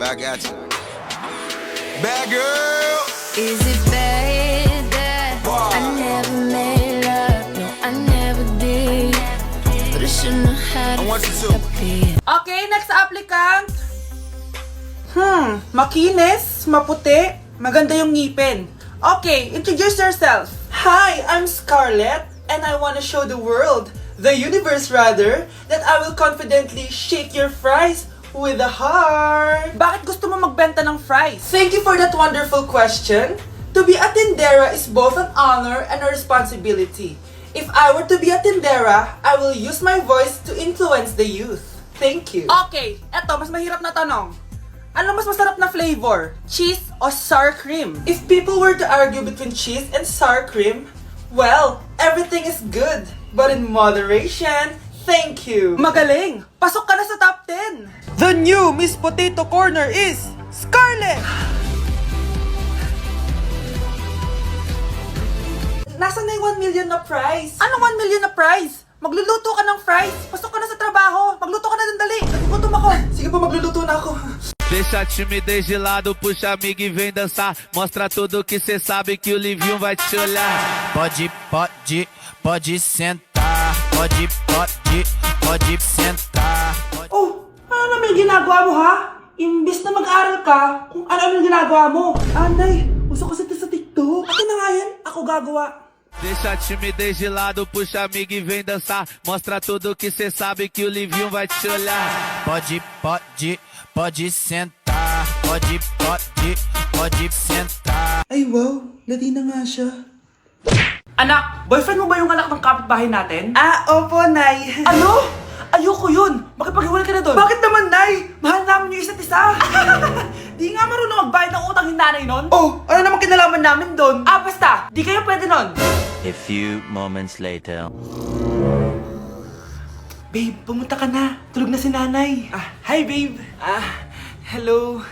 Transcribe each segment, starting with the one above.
Back at you. Bad girl. Is it bad that I never made love? No, I never did. But I shouldn't have had I want you to. Okay, next applicant. Makinis, maputi, maganda yung ngipin. Okay, introduce yourself. Hi, I'm Scarlett, and I want to show the world, the universe rather, that I will confidently shake your fries with a heart. Bakit gusto mo magbenta ng fries? Thank you for that wonderful question. To be a tindera is both an honor and a responsibility. If I were to be a tindera, I will use my voice to influence the youth. Thank you. Okay, eto, mas mahirap na tanong. Ano mas masarap na flavor? Cheese o sour cream? If people were to argue between cheese and sour cream, well, everything is good, but in moderation. Thank you. Magaling! Pasok ka na sa top 10! The new Miss Potato Corner is Scarlett! Nasaan na yung 1 million na prize? Anong 1 million na prize? Magluluto ka ng fries. Pasok ka na sa trabaho. Magluto ka na ng dali. Nagugutom ako. Sige po, magluluto na ako. Deixa a timidez de lado, puxa amigo e vem dançar. Mostra tudo que cê sabe que o Livinho vai te olhar. Pode sentar. Pode sentar. Oh, ano naman yung ginagawa mo ha? Imbis na mag-aral ka, kung ano yung ginagawa mo. Anday, uso kasi ito sa TikTok. Akin na nga yan, ako gagawa. Deixa a timidez de lado, puxa amigo e vem dançar. Mostra tudo que cê sabe que o Livinho vai te olhar. Pode sentar. Pode sentar. Ay wow, Latina nga siya. Anak, boyfriend mo ba yung anak ng kapitbahay natin? Ah, opo, Nay. Ano? Ayoko yun. Makipag-iwalay ka na doon. Bakit naman, Nay? Mahal namin yung isa't isa. Di nga marunong magbayad ng utang yung nanay nun. Oh, ano naman kinalaman namin doon? Ah, basta. Di kayo pwede nun. A few moments later. Babe, pumunta ka na. Tulog na si nanay. Ah, hi, babe. Hello.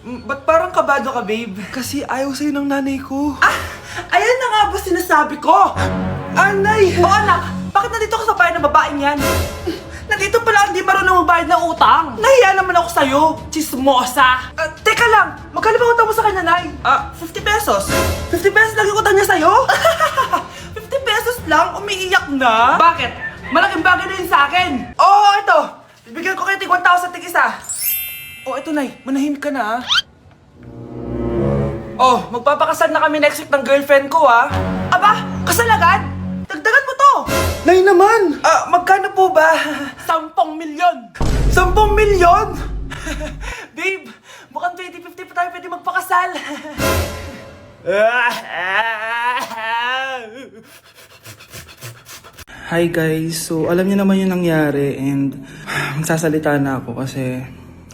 Ba't parang kabado ka, babe? Kasi ayaw sa'yo ng nanay ko. Ayan na nga ba sinasabi ko? Anay! O anak, bakit nandito ka sa bahay ng babaeng yan? Nandito pala hindi marunong magbayad ng utang. Nahiya naman ako sa'yo, chismosa. Teka lang, magkano ba utang mo sa kanya, Nay? 50 pesos. 50 pesos lang yung utang niya sa'yo? 50 pesos lang? Umiiyak na? Bakit? Malaking bagay na yun sa akin. Oo, ito. Bibigyan ko kayo tig 1,000 tig isa. Oh, ito, Nay. Manahimik ka na, Oh, magpapakasal na kami next week ng girlfriend ko, Aba, kasal agad? Dagdagan mo to! Nay naman! Magkano po ba? 10 milyon! 10 milyon? Babe, mukhang 2050 pa tayo pwede magpakasal. Hi guys, so alam niyo naman yung nangyari and magsasalita na ako kasi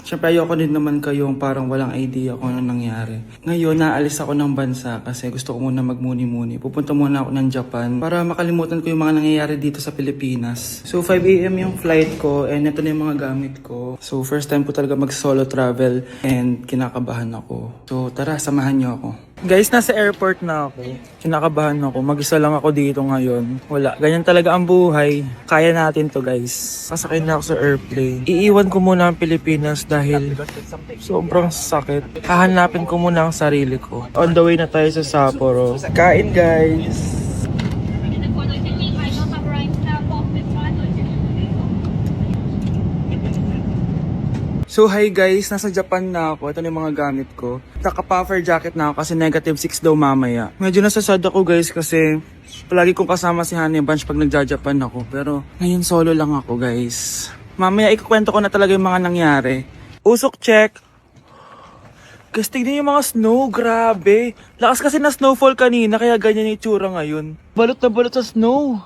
syempre ayoko din naman kayong parang walang idea kung ano nangyari. Ngayon, naalis ako ng bansa kasi gusto ko muna magmuni-muni. Pupunta muna ako ng Japan para makalimutan ko yung mga nangyayari dito sa Pilipinas. So 5 AM yung flight ko and ito na yung mga gamit ko. So first time ko talaga mag-solo travel and kinakabahan ako. So tara, samahan niyo ako. Guys, nasa airport na ako. Kinakabahan ako. Mag-isa lang ako dito ngayon. Wala. Ganyan talaga ang buhay. Kaya natin to, guys. Sasakay na ako sa airplane. Iiwan ko muna ang Pilipinas dahil sobrang sakit. Hahanapin ko muna ang sarili ko. On the way na tayo sa Sapporo. Kain, guys! So hi guys, nasa Japan na ako. Ito na yung mga gamit ko. Naka-puffer jacket na ako kasi -6 daw mamaya. Medyo nasasad ako guys kasi palagi kong kasama si Honey Bunch pag nagja-Japan ako. Pero ngayon solo lang ako guys. Mamaya ikukwento ko na talaga yung mga nangyari. Usok check. Guys, tignan yung mga snow. Grabe. Lakas kasi na snowfall kanina kaya ganyan yung itsura ngayon. Balot na balot sa snow.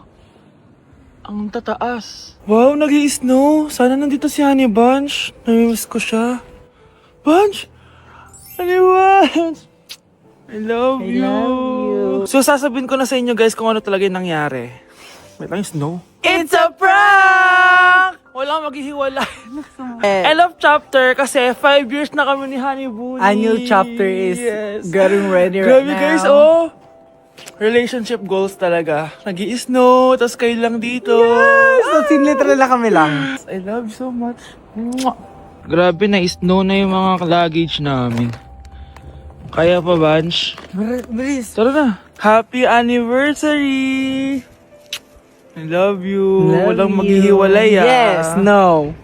Ang tataas. Wow, nag-i-snow. Sana nandito si Honey Bunch. Namimiss ko siya. Bunch! Honey Bunch! I love you. So, sasabihin ko na sa inyo guys kung ano talaga yung nangyari. Wait lang yung snow. It's a prank! Walang maghihiwalay. End of chapter kasi 5 years na kami ni Honey Bunny. A new chapter is getting ready right Grabe now. guys, relationship goals talaga. Nag-i-snow, tas kayo lang dito. So, literal na kami lang. I love you so much. Mwah. Grabe na, snow na yung mga luggage namin. Kaya pa, Bunch? Bilis. Tara na. Happy anniversary! I love you. Walang maghihiwalay, ah. Yes, no.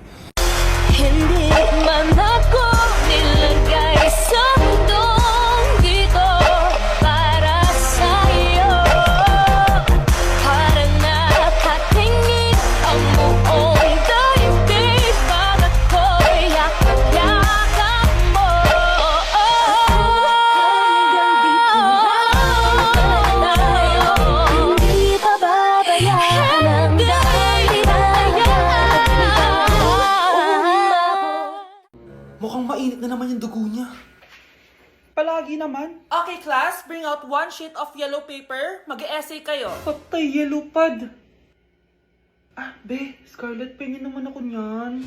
Hindi man ako nilagay sa mundong dito para sa'yo. Para nakatingin ang buong daigdig pag ako'y yakap-yakap mo. Hindi pababayaan ang Mukhang mainit na naman yung dugo niya. Palagi naman. Okay, class, bring out one sheet of yellow paper. Mag-essay kayo. Patay, yellow pad. Ah, be, Scarlett, pengen naman ako niyan.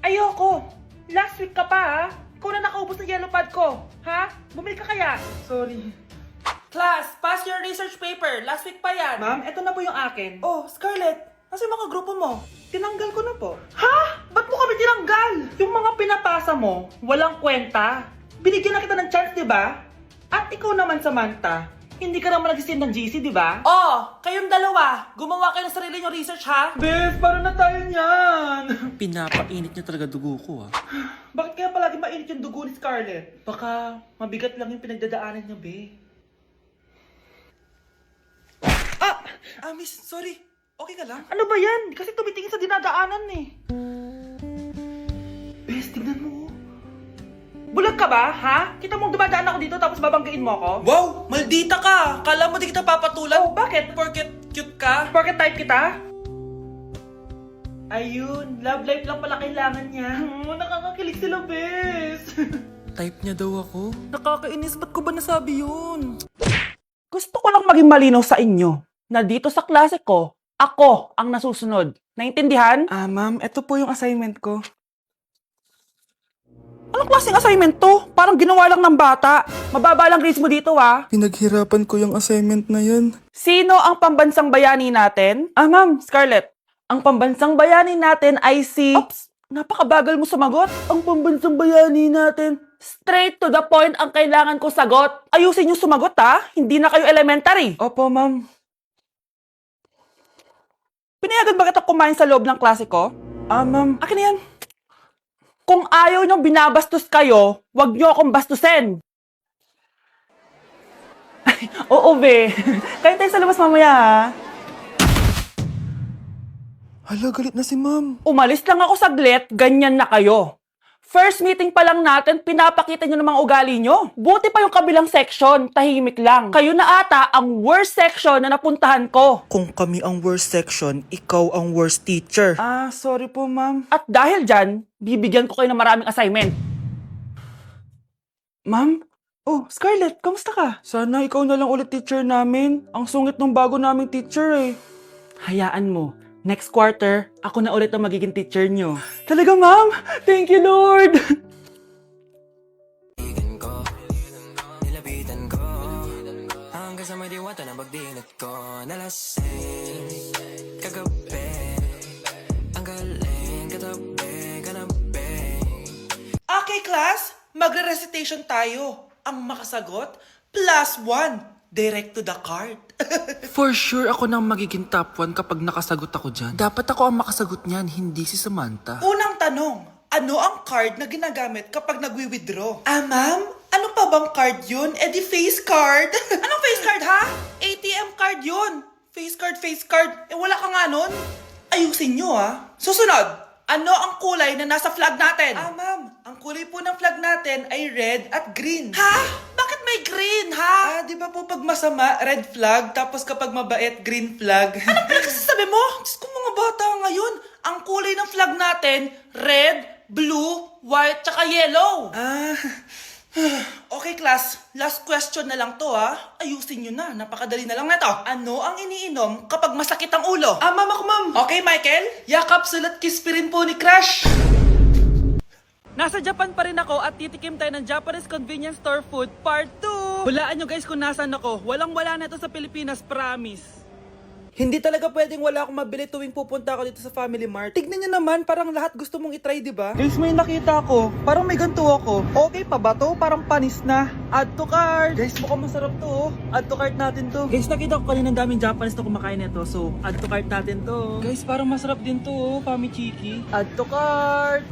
Ayoko! Last week ka pa, ha? Ikaw na nakaubos ng yellow pad ko. Ha? Bumili ka kaya? Sorry. Class, pass your research paper. Last week pa yan. Ma'am, eto na po yung akin. Oh, Scarlett, nasa yung mga grupo mo? Tinanggal ko na po. Ha? Ba't mo kami tinanggal? Yung mga pinapasa mo, walang kwenta. Binigyan na kita ng chance, di ba? At ikaw naman, Samantha, hindi ka naman nag-send ng GC, di ba? Oh, kayong dalawa, gumawa kayo ng sarili nyo research, ha? Bes, paano na tayo niyan? Pinapainit niya talaga dugo ko, ah. Bakit kaya palagi mainit yung dugo ni Scarlett? Baka mabigat lang yung pinagdadaanan niya, be. Miss, sorry. Okay ka lang? Ano ba yan? Kasi tumitingin sa dinadaanan eh. Bes, tignan mo. Bulag ka ba, ha? Kita mong dumadaan ako dito tapos babanggain mo ako? Wow, maldita ka. Kala mo di kita papatulan. Oh, bakit? Porket cute ka. Porket type kita? Ayun, love life lang pala kailangan niya. Nakakakilig sila, bes. Type niya daw ako. Nakakainis, ba't ko ba nasabi yun? Gusto ko lang maging malinaw sa inyo na dito sa klase ko, ako ang nasusunod. Naintindihan? Ma'am, eto po yung assignment ko. Anong klaseng assignment to? Parang ginawa lang ng bata. Mababa lang grades mo dito, ah. Pinaghirapan ko yung assignment na yun. Sino ang pambansang bayani natin? Ma'am, Scarlett. Ang pambansang bayani natin ay si... Oops! Napakabagal mo sumagot. Ang pambansang bayani natin. Straight to the point ang kailangan ko sagot. Ayusin yung sumagot, ha? Hindi na kayo elementary. Opo, ma'am. Pinayagan ba kita kumain sa loob ng klase ko? Ma'am. Akin na yan. Kung ayaw niyong binabastos kayo, wag niyo akong bastusin. Ay, oo, be. Kain tayo sa labas mamaya, ha? Hala, galit na si ma'am. Umalis lang ako saglit, ganyan na kayo. First meeting pa lang natin, pinapakita nyo ng mga ugali nyo. Buti pa yung kabilang section, tahimik lang. Kayo na ata ang worst section na napuntahan ko. Kung kami ang worst section, ikaw ang worst teacher. Sorry po, ma'am. At dahil dyan, bibigyan ko kayo ng maraming assignment. Ma'am? Oh, Scarlett, kamusta ka? Sana ikaw na lang ulit teacher namin. Ang sungit ng bago naming teacher eh. Hayaan mo, next quarter, ako na ulit ang magiging teacher nyo. Talaga, ma'am? Thank you, Lord! Nilapitan ko hanggang sa may diwata na pagdilat ko. Nalasing kagabi, ang galing katabi, kanabi. Okay, class, magre-recitation tayo. Ang makasagot, +1. Direct to the card. For sure, ako nang magiging top 1 kapag nakasagot ako dyan. Dapat ako ang makasagot niyan, hindi si Samantha. Unang tanong, ano ang card na ginagamit kapag nagwi-withdraw? Ma'am? Ano pa bang card yun? Di face card. Anong face card, ha? ATM card yun. Face card. Wala ka nga nun? Ayusin nyo, ha? Susunod, ano ang kulay na nasa flag natin? Ma'am, ang kulay po ng flag natin ay red at green. Ha? Bakit may green, ha? Di ba po pag masama, red flag, tapos kapag mabait, green flag? Anong pinagsasabi mo? Diyos ko, mga bata ngayon. Ang kulay ng flag natin, red, blue, white, tsaka yellow. Okay, class. Last question na lang to, ha? Ayusin nyo na. Napakadali na lang na to. Ano ang iniinom kapag masakit ang ulo? Ma'am ako, ma'am. Okay, Michael? Yakap, sulat, kiss pa rin po ni Crush. Nasa Japan pa rin ako at titikim tayo ng Japanese convenience store food part 2. Hulaan nyo guys kung nasan ako. Walang-wala na ito sa Pilipinas, promise. Hindi talaga pwedeng wala akong mabili tuwing pupunta ako dito sa Family Mart. Tignan nyo naman, parang lahat gusto mong itry, di ba? Guys, may nakita ko. Parang may ganito ako. Okay pa ba to? Parang panis na. Add to cart. Guys, mukhang masarap to. Oh. Add to cart natin to. Guys, nakita ko kanina daming Japanese na kumakain nito. So, add to cart natin to. Guys, parang masarap din to. Oh. Pamichiki. Add to cart.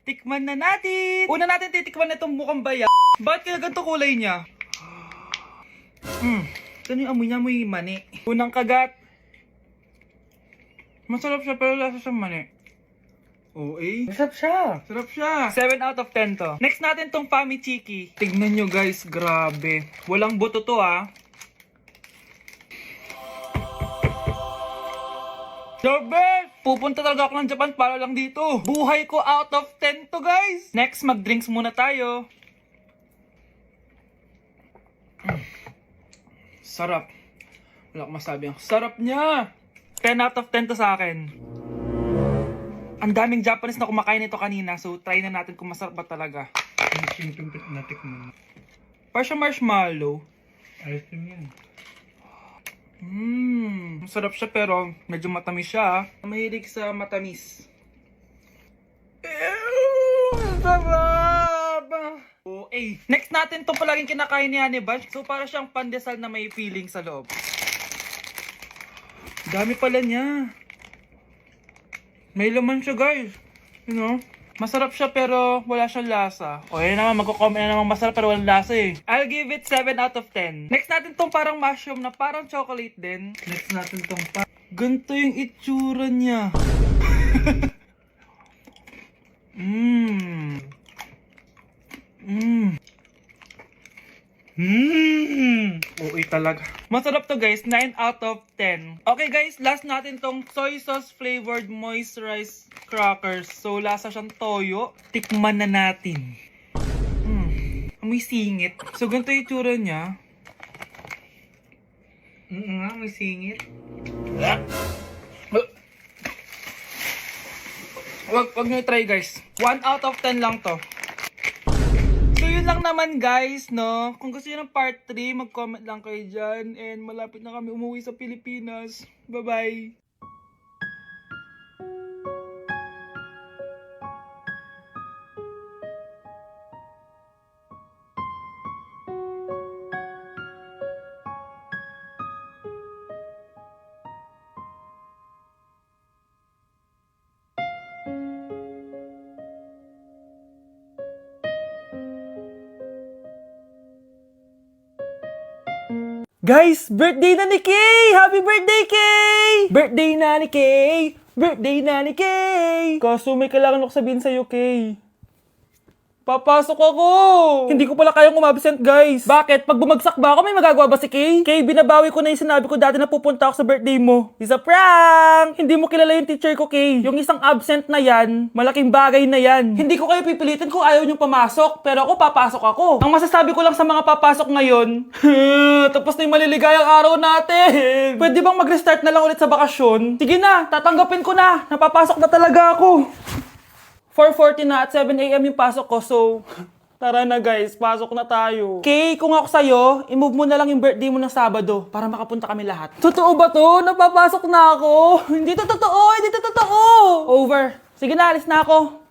Tikman na natin! Una natin titikman na itong mukhang baya. Bakit kaya ganito kulay niya? Ito yung amoy niya, amoy mani. Unang kagat. Masarap siya pero lasa sa mani. Oo eh. Masarap siya. Sarap siya. 7 out of 10 to. Next natin tong Pamichiki. Tignan nyo guys, grabe. Walang buto to ah. The best! Pupunta talaga ako ng Japan para lang dito. Buhay ko out of 10 to guys. Next, mag-drinks muna tayo. Sarap. Wala akong masabi. Ang sarap niya. 10 out of 10 to sa akin. Ang daming Japanese na kumakain nito kanina. So, try na natin kung masarap ba talaga. Parang marshmallow. Ice cream yan. Masarap siya pero medyo matamis siya. Mahilig sa matamis. Sarap! Okay. Next natin itong palaging kinakain ni Honey Bunch. So para siyang pandesal na may feeling sa loob. Dami pala niya. May laman siya guys. You know? Masarap siya pero wala siyang lasa. O yun naman, magko-comment na naman masarap pero walang lasa eh. I'll give it 7 out of 10. Next natin tong parang mushroom na parang chocolate din. Next natin tong ganito yung itsura niya. Okay talaga. Masarap to guys, 9 out of 10. Okay guys, last natin tong soy sauce flavored moisturized crackers. So lasa siyang toyo. Tikman na natin. Amoy singit. So ganito yung itsura niya. Amoy singit. Wag nyo try guys. 1 out of 10 lang to. So yun lang naman guys, no? Kung gusto nyo ng part 3, mag-comment lang kayo dyan. And malapit na kami umuwi sa Pilipinas. Bye-bye! Guys, birthday na ni Kay! Happy birthday, Kay! Birthday na ni Kay! Birthday na ni Kay! Kaso may kailangan ako sabihin sa'yo, Kay. Papasok ako! Hindi ko pala kayang umabsent, guys. Bakit? Pag bumagsak ba ako, may magagawa ba si Kay? Kay, binabawi ko na yung sinabi ko dati na pupunta ako sa birthday mo. It's a prank! Hindi mo kilala yung teacher ko, Kay. Yung isang absent na yan, malaking bagay na yan. Hindi ko kayo pipilitin kung ayaw niyong pumasok, pero ako papasok ako. Ang masasabi ko lang sa mga papasok ngayon, tapos na yung maliligayang araw natin. Pwede bang mag-restart na lang ulit sa bakasyon? Sige na, tatanggapin ko na. Napapasok na talaga ako. 4:40 na at 7 AM yung pasok ko, so tara na guys, pasok na tayo. Kay, kung ako sa'yo, i-move mo na lang yung birthday mo ng Sabado para makapunta kami lahat. Totoo ba to? Napapasok na ako? Hindi to totoo! Hindi to totoo! Over. Sige na, alis na ako.